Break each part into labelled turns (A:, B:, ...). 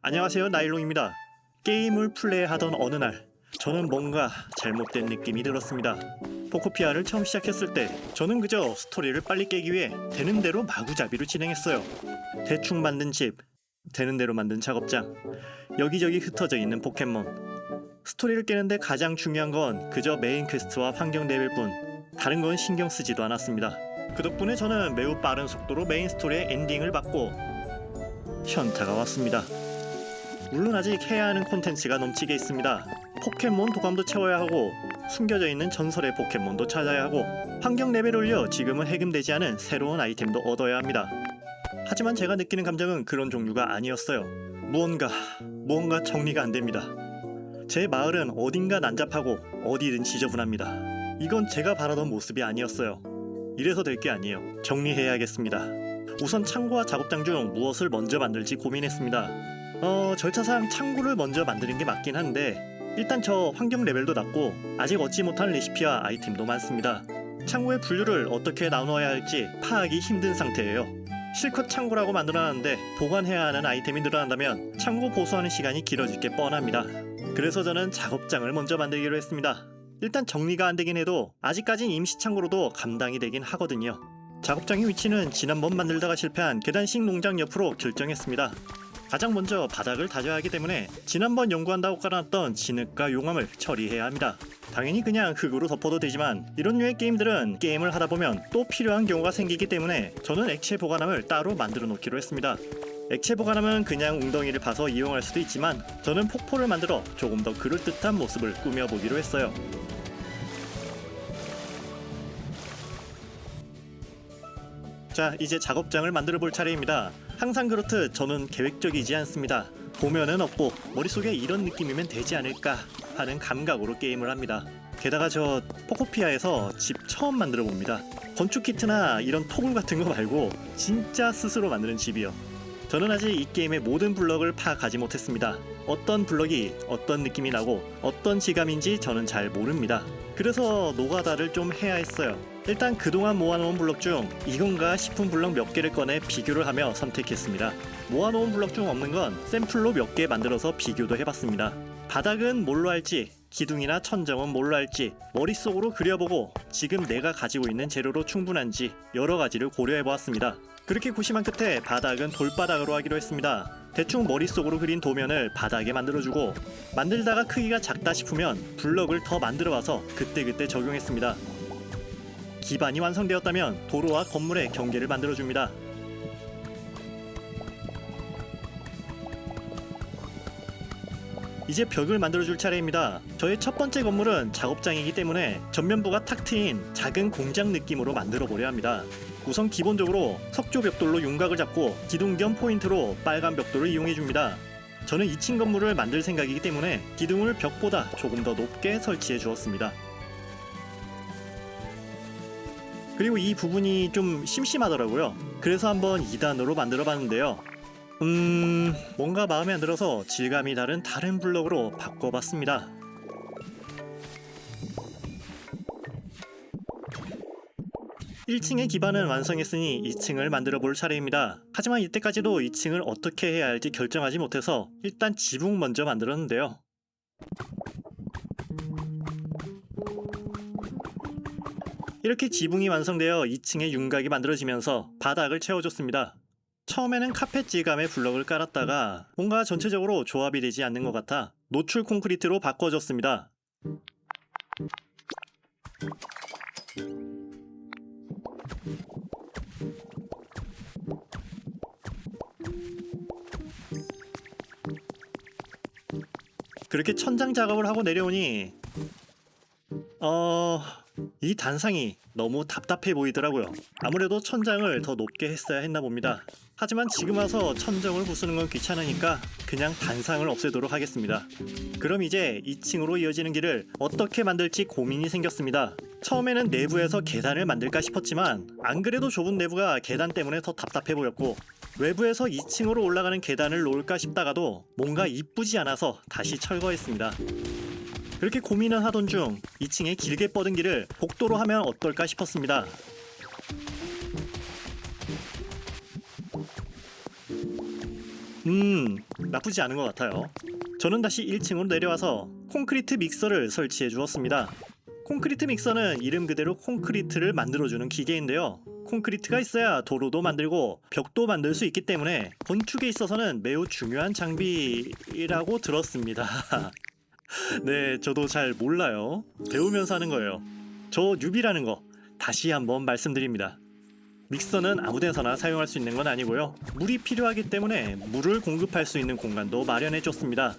A: 안녕하세요, 나일롱입니다. 게임을 플레이하던 어느 날 저는 뭔가 잘못된 느낌이 들었습니다. 포코피아를 처음 시작했을 때 저는 그저 스토리를 빨리 깨기 위해 되는 대로 마구잡이로 진행했어요. 대충 만든 집, 되는 대로 만든 작업장, 여기저기 흩어져 있는 포켓몬. 스토리를 깨는데 가장 중요한 건 그저 메인 퀘스트와 환경 레벨 뿐, 다른 건 신경 쓰지도 않았습니다. 그 덕분에 저는 매우 빠른 속도로 메인 스토리의 엔딩을 받고 현타가 왔습니다. 물론 아직 해야 하는 콘텐츠가 넘치게 있습니다. 포켓몬 도감도 채워야 하고, 숨겨져 있는 전설의 포켓몬도 찾아야 하고, 환경 레벨 올려 지금은 해금되지 않은 새로운 아이템도 얻어야 합니다. 하지만 제가 느끼는 감정은 그런 종류가 아니었어요. 무언가 정리가 안 됩니다. 제 마을은 어딘가 난잡하고 어디든 지저분합니다. 이건 제가 바라던 모습이 아니었어요. 이래서 될 게 아니에요. 정리해야겠습니다. 우선 창고와 작업장 중 무엇을 먼저 만들지 고민했습니다. 절차상 창고를 먼저 만드는 게 맞긴 한데, 일단 저 환경 레벨도 낮고 아직 얻지 못한 레시피와 아이템도 많습니다. 창고의 분류를 어떻게 나누어야 할지 파악이 힘든 상태예요. 실컷 창고라고 만들어놨는데 보관해야 하는 아이템이 늘어난다면 창고 보수하는 시간이 길어질 게 뻔합니다. 그래서 저는 작업장을 먼저 만들기로 했습니다. 일단 정리가 안 되긴 해도 아직까진 임시 창고로도 감당이 되긴 하거든요. 작업장의 위치는 지난번 만들다가 실패한 계단식 농장 옆으로 결정했습니다. 가장 먼저 바닥을 다져야 하기 때문에 지난번 연구한다고 깔아놨던 진흙과 용암을 처리해야 합니다. 당연히 그냥 흙으로 덮어도 되지만 이런 류의 게임들은 게임을 하다보면 또 필요한 경우가 생기기 때문에 저는 액체 보관함을 따로 만들어 놓기로 했습니다. 액체 보관함은 그냥 웅덩이를 파서 이용할 수도 있지만 저는 폭포를 만들어 조금 더 그럴듯한 모습을 꾸며보기로 했어요. 자, 이제 작업장을 만들어 볼 차례입니다. 항상 그렇듯 저는 계획적이지 않습니다. 보면은 없고 머릿속에 이런 느낌이면 되지 않을까 하는 감각으로 게임을 합니다. 게다가 저 포코피아에서 집 처음 만들어 봅니다. 건축 키트나 이런 토굴 같은 거 말고 진짜 스스로 만드는 집이요. 저는 아직 이 게임의 모든 블럭을 파악하지 못했습니다. 어떤 블럭이 어떤 느낌이 나고 어떤 질감인지 저는 잘 모릅니다. 그래서 노가다를 좀 해야 했어요. 일단 그동안 모아놓은 블럭 중 이건가 싶은 블럭 몇 개를 꺼내 비교를 하며 선택했습니다. 모아놓은 블럭 중 없는 건 샘플로 몇 개 만들어서 비교도 해봤습니다. 바닥은 뭘로 할지, 기둥이나 천정은 뭘로 할지 머릿속으로 그려보고 지금 내가 가지고 있는 재료로 충분한지 여러 가지를 고려해보았습니다. 그렇게 고심한 끝에 바닥은 돌바닥으로 하기로 했습니다. 대충 머릿속으로 그린 도면을 바닥에 만들어주고, 만들다가 크기가 작다 싶으면 블럭을 더 만들어와서 그때그때 적용했습니다. 기반이 완성되었다면 도로와 건물의 경계를 만들어줍니다. 이제 벽을 만들어줄 차례입니다. 저의 첫 번째 건물은 작업장이기 때문에 전면부가 탁 트인 작은 공장 느낌으로 만들어보려 합니다. 우선 기본적으로 석조 벽돌로 윤곽을 잡고 기둥 겸 포인트로 빨간 벽돌을 이용해줍니다. 저는 2층 건물을 만들 생각이기 때문에 기둥을 벽보다 조금 더 높게 설치해 주었습니다. 그리고 이 부분이 좀 심심하더라고요. 그래서 한번 2단으로 만들어 봤는데요. 뭔가 마음에 안 들어서 질감이 다른 블럭으로 바꿔봤습니다. (1층의) 기반은 완성했으니 2층을 만들어 볼 차례입니다. 하지만 이때까지도 2층을 어떻게 해야 할지 결정하지 못해서 일단 지붕 먼저 만들었는데요. 이렇게 지붕이 완성되어 2층에 윤곽이 만들어지면서 바닥을 채워줬습니다. 처음에는 카펫 질감의 블럭을 깔았다가 뭔가 전체적으로 조합이 되지 않는 것 같아 노출 콘크리트로 바꿔줬습니다. 그렇게 천장 작업을 하고 내려오니 이 단상이 너무 답답해 보이더라고요. 아무래도 천장을 더 높게 했어야 했나 봅니다. 하지만 지금 와서 천정을 부수는 건 귀찮으니까 그냥 단상을 없애도록 하겠습니다. 그럼 이제 2층으로 이어지는 길을 어떻게 만들지 고민이 생겼습니다. 처음에는 내부에서 계단을 만들까 싶었지만 안 그래도 좁은 내부가 계단 때문에 더 답답해 보였고, 외부에서 2층으로 올라가는 계단을 놓을까 싶다가도 뭔가 이쁘지 않아서 다시 철거했습니다. 그렇게 고민을 하던 중 2층에 길게 뻗은 길을 복도로 하면 어떨까 싶었습니다. 나쁘지 않은 것 같아요. 저는 다시 1층으로 내려와서 콘크리트 믹서를 설치해 주었습니다. 콘크리트 믹서는 이름 그대로 콘크리트를 만들어주는 기계인데요. 콘크리트가 있어야 도로도 만들고 벽도 만들 수 있기 때문에 건축에 있어서는 매우 중요한 장비라고 들었습니다. 네, 저도 잘 몰라요. 배우면서 하는 거예요. 저 뉴비라는 거 다시 한번 말씀드립니다. 믹서는 아무데서나 사용할 수 있는 건 아니고요. 물이 필요하기 때문에 물을 공급할 수 있는 공간도 마련해 줬습니다.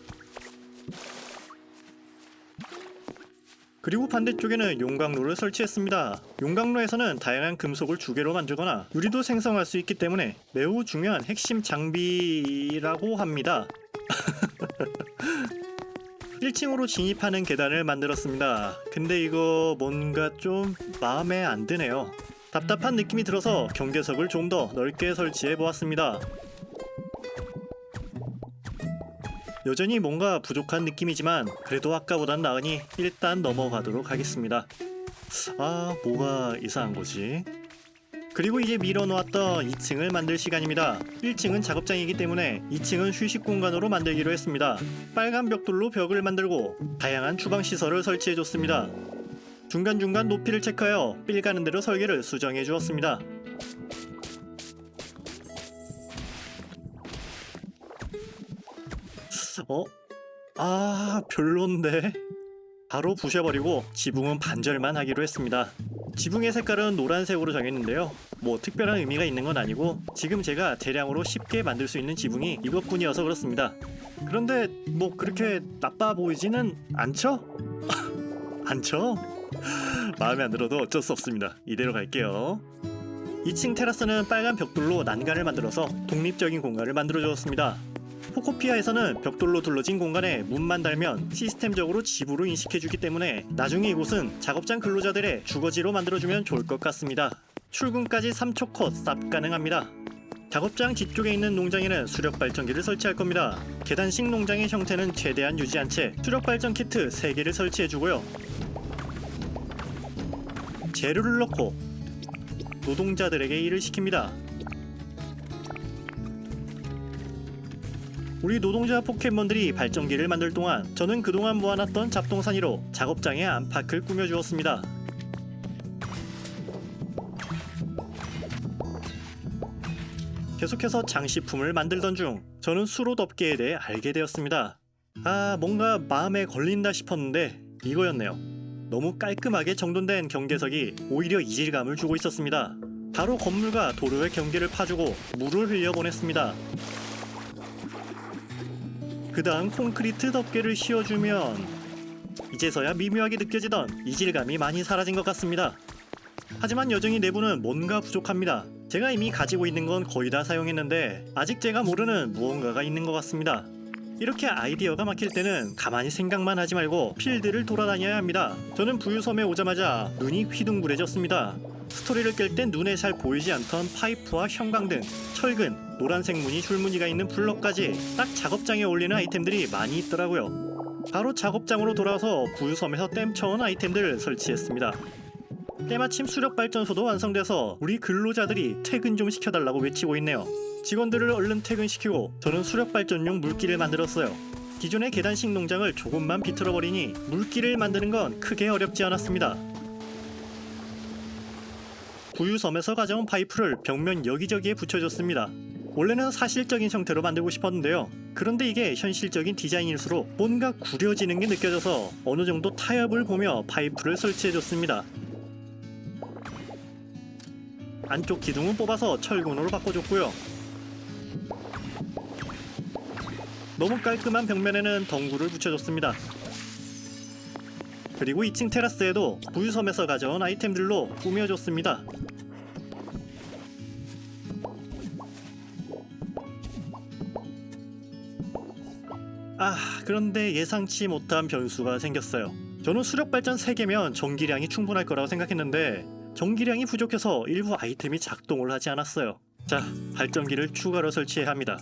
A: 그리고 반대쪽에는 용광로를 설치했습니다. 용광로에서는 다양한 금속을 주개로 만들거나 유리도 생성할 수 있기 때문에 매우 중요한 핵심 장비라고 합니다. 1층으로 진입하는 계단을 만들었습니다. 근데 이거 뭔가 좀 마음에 안 드네요. 답답한 느낌이 들어서 경계석을 좀 더 넓게 설치해 보았습니다. 여전히 뭔가 부족한 느낌이지만 그래도 아까보단 나으니 일단 넘어가도록 하겠습니다. 뭐가 이상한 거지? 그리고 이제 밀어놓았던 2층을 만들 시간입니다. 1층은 작업장이기 때문에 2층은 휴식 공간으로 만들기로 했습니다. 빨간 벽돌로 벽을 만들고 다양한 주방 시설을 설치해줬습니다. 중간중간 높이를 체크하여 삘 가는 대로 설계를 수정해 주었습니다. 별론데? 바로 부셔버리고 지붕은 반절만 하기로 했습니다. 지붕의 색깔은 노란색으로 정했는데요. 뭐 특별한 의미가 있는 건 아니고 지금 제가 대량으로 쉽게 만들 수 있는 지붕이 이것뿐이어서 그렇습니다. 그런데 뭐 그렇게 나빠 보이지는 않죠? 않죠? 마음에 안 들어도 어쩔 수 없습니다. 이대로 갈게요. 2층 테라스는 빨간 벽돌로 난간을 만들어서 독립적인 공간을 만들어 주었습니다. 포코피아에서는 벽돌로 둘러진 공간에 문만 달면 시스템적으로 집으로 인식해주기 때문에 나중에 이곳은 작업장 근로자들의 주거지로 만들어주면 좋을 것 같습니다. 출근까지 3초 컷 쌉 가능합니다. 작업장 뒤쪽에 있는 농장에는 수력발전기를 설치할 겁니다. 계단식 농장의 형태는 최대한 유지한 채 수력발전 키트 3개를 설치해주고요. 재료를 넣고 노동자들에게 일을 시킵니다. 우리 노동자 포켓몬들이 발전기를 만들 동안 저는 그동안 모아놨던 잡동사니로 작업장의 안팎을 꾸며주었습니다. 계속해서 장식품을 만들던 중 저는 수로 덮개에 대해 알게 되었습니다. 뭔가 마음에 걸린다 싶었는데 이거였네요. 너무 깔끔하게 정돈된 경계석이 오히려 이질감을 주고 있었습니다. 바로 건물과 도로의 경계를 파주고 물을 흘려보냈습니다. 그 다음 콘크리트 덮개를 씌워주면 이제서야 미묘하게 느껴지던 이질감이 많이 사라진 것 같습니다. 하지만 여전히 내부는 뭔가 부족합니다. 제가 이미 가지고 있는 건 거의 다 사용했는데 아직 제가 모르는 무언가가 있는 것 같습니다. 이렇게 아이디어가 막힐 때는 가만히 생각만 하지 말고 필드를 돌아다녀야 합니다. 저는 부유섬에 오자마자 눈이 휘둥그레졌습니다. 스토리를 깰 땐 눈에 잘 보이지 않던 파이프와 형광등, 철근, 노란색 무늬 줄무늬가 있는 블럭까지 딱 작업장에 어울리는 아이템들이 많이 있더라고요. 바로 작업장으로 돌아와서 부유섬에서 땜쳐온 아이템들을 설치했습니다. 때마침 수력발전소도 완성돼서 우리 근로자들이 퇴근 좀 시켜달라고 외치고 있네요. 직원들을 얼른 퇴근시키고 저는 수력발전용 물기를 만들었어요. 기존의 계단식 농장을 조금만 비틀어버리니 물기를 만드는 건 크게 어렵지 않았습니다. 부유섬에서 가져온 파이프를 벽면 여기저기에 붙여줬습니다. 원래는 사실적인 형태로 만들고 싶었는데요. 그런데 이게 현실적인 디자인일수록 뭔가 구려지는 게 느껴져서 어느 정도 타협을 보며 파이프를 설치해줬습니다. 안쪽 기둥은 뽑아서 철근으로 바꿔줬고요. 너무 깔끔한 벽면에는 덩굴을 붙여줬습니다. 그리고 2층 테라스에도 부유섬에서 가져온 아이템들로 꾸며줬습니다. 그런데 예상치 못한 변수가 생겼어요. 저는 수력발전 3개면 전기량이 충분할 거라고 생각했는데 전기량이 부족해서 일부 아이템이 작동을 하지 않았어요. 자, 발전기를 추가로 설치해야 합니다.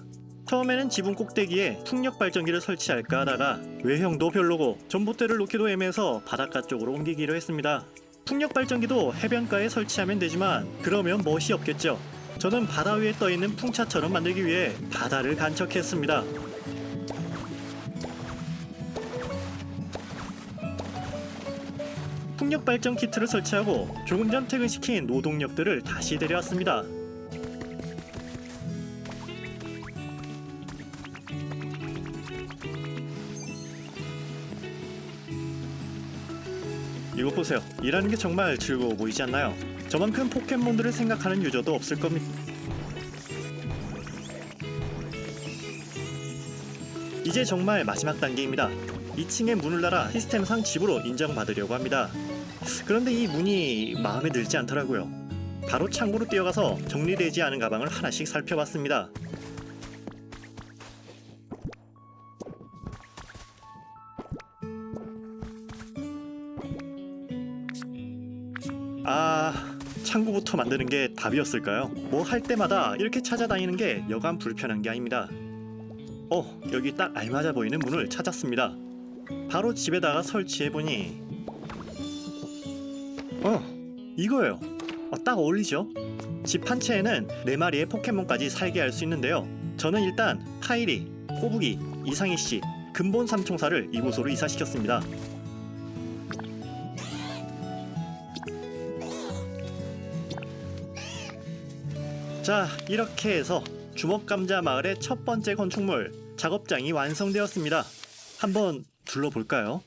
A: 처음에는 지붕 꼭대기에 풍력 발전기를 설치할까 하다가 외형도 별로고 전봇대를 놓기도 애매해서 바닷가 쪽으로 옮기기로 했습니다. 풍력 발전기도 해변가에 설치하면 되지만 그러면 멋이 없겠죠. 저는 바다 위에 떠있는 풍차처럼 만들기 위해 바다를 간척했습니다. 풍력 발전 키트를 설치하고 조금 전 퇴근시킨 노동력들을 다시 데려왔습니다. 이거 보세요. 일하는 게 정말 즐거워 보이지 않나요? 저만큼 포켓몬들을 생각하는 유저도 없을 겁니다. 이제 정말 마지막 단계입니다. 2층의 문을 날아 시스템상 집으로 인정받으려고 합니다. 그런데 이 문이 마음에 들지 않더라고요. 바로 창고로 뛰어가서 정리되지 않은 가방을 하나씩 살펴봤습니다. 창고부터 만드는 게 답이었을까요? 뭐 할 때마다 이렇게 찾아다니는 게 여간 불편한 게 아닙니다. 여기 딱 알맞아 보이는 문을 찾았습니다. 바로 집에다가 설치해보니 이거예요. 딱 어울리죠? 집 한 채에는 4마리의 포켓몬까지 살게 할 수 있는데요. 저는 일단 카이리, 꼬부기, 이상희씨, 근본 삼총사를 이곳으로 이사시켰습니다. 자, 이렇게 해서 주먹감자 마을의 첫 번째 건축물 작업장이 완성되었습니다. 한번 둘러볼까요?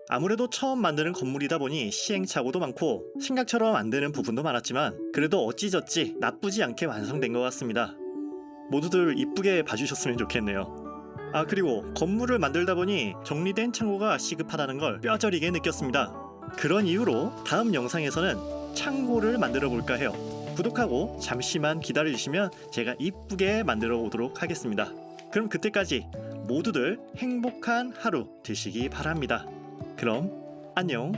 A: 아무래도 처음 만드는 건물이다 보니 시행착오도 많고 생각처럼 안 되는 부분도 많았지만 그래도 어찌저찌 나쁘지 않게 완성된 것 같습니다. 모두들 이쁘게 봐주셨으면 좋겠네요. 그리고 건물을 만들다 보니 정리된 창고가 시급하다는 걸 뼈저리게 느꼈습니다. 그런 이유로 다음 영상에서는 창고를 만들어 볼까 해요. 구독하고 잠시만 기다려주시면 제가 이쁘게 만들어 오도록 하겠습니다. 그럼 그때까지 모두들 행복한 하루 되시기 바랍니다. 그럼 안녕.